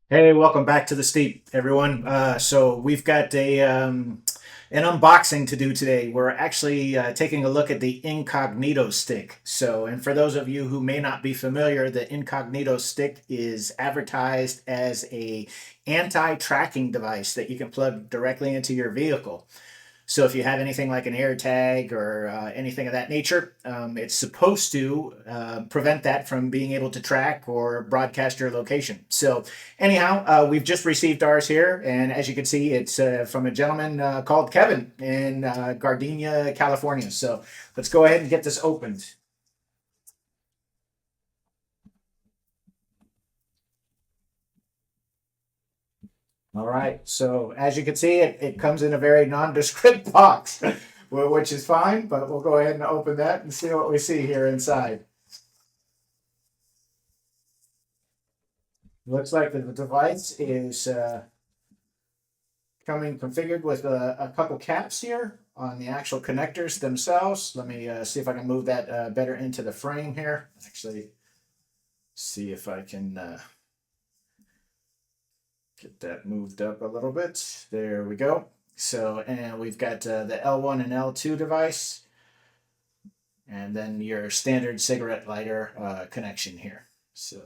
Hey, welcome back to TheSteep, everyone. So we've got an unboxing to do today. We're actually taking a look at the Incognito Stick. And for those of you who may not be familiar, the Incognito Stick is advertised as a anti-tracking device that you can plug directly into your vehicle. So if you have anything like an AirTag or anything of that nature, it's supposed to prevent that from being able to track or broadcast your location. So anyhow, we've just received ours here, and as you can see, it's from a gentleman called Kevin in Gardena, California. So let's go ahead and get this opened. All right. So as you can see, it comes in a very nondescript box, which is fine, but we'll go ahead and open that and see what we see here inside. Looks like the device is coming configured with a couple caps here on the actual connectors themselves. Let me see if I can move that better into the frame here. Actually, see if I can get that moved up a little bit. There we go. So, and we've got the L1 and L2 device, and then your standard cigarette lighter connection here. So,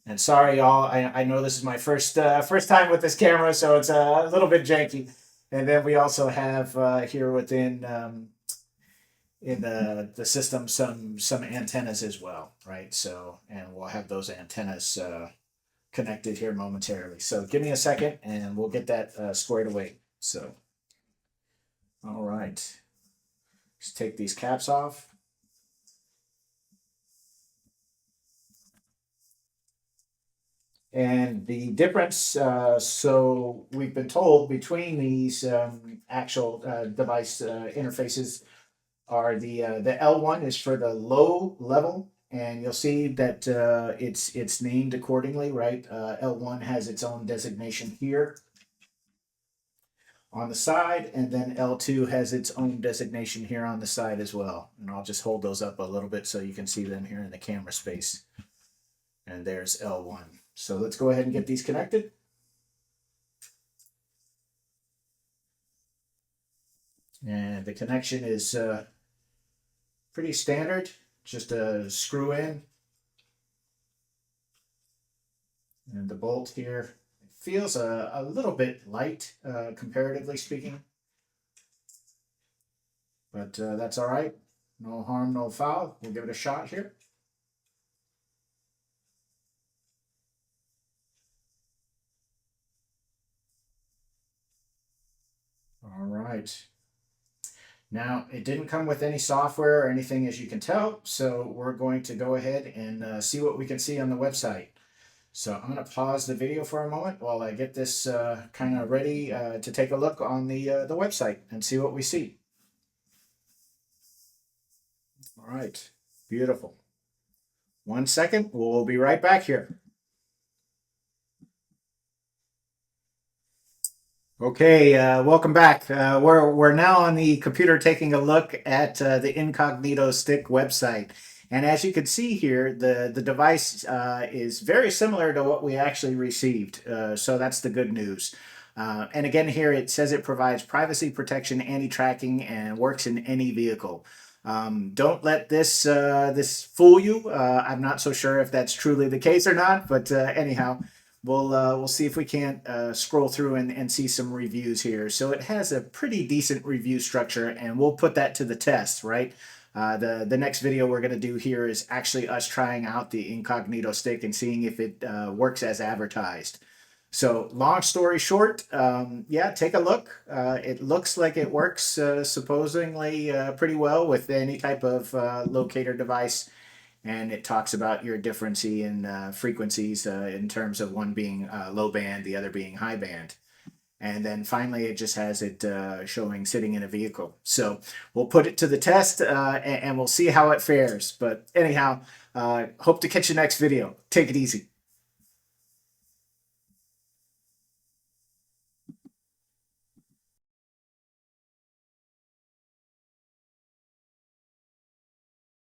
and sorry, y'all. I know this is my first time with this camera, so it's a little bit janky. And then we also have here within in the system some antennas as well, right? So, and we'll have those antennas connected here momentarily. So give me a second, and we'll get that squared away. So, all right, just take these caps off. And the difference, so we've been told between these actual device interfaces are the L1 is for the low level, and you'll see that it's named accordingly, right? L1 has its own designation here on the side, and then L2 has its own designation here on the side as well. And I'll just hold those up a little bit so you can see them here in the camera space. And there's L1. So let's go ahead and get these connected. And the connection is pretty standard, just a screw in. And the bolt here feels a little bit light, comparatively speaking. But that's all right. No harm, no foul. We'll give it a shot here. All right. Now, it didn't come with any software or anything, as you can tell, so we're going to go ahead and see what we can see on the website. So I'm going to pause the video for a moment while I get this kind of ready to take a look on the website and see what we see. All right, beautiful. 1 second, we'll be right back here. Okay, welcome back. We're now on the computer taking a look at the Incognito Stick website. And as you can see here, the device is very similar to what we actually received. So that's the good news. And again, here it says it provides privacy protection, anti-tracking, and works in any vehicle. Don't let this fool you. I'm not so sure if that's truly the case or not, but anyhow, we'll see if we can't scroll through and see some reviews here. So it has a pretty decent review structure, and we'll put that to the test, right? The next video we're going to do here is actually us trying out the Incognito Stick and seeing if it works as advertised. So long story short, yeah, take a look. It looks like it works supposedly pretty well with any type of locator device. And it talks about your difference in frequencies in terms of one being low band, the other being high band. And then finally, it just has it showing sitting in a vehicle. So we'll put it to the test and we'll see how it fares. But anyhow, hope to catch you next video. Take it easy.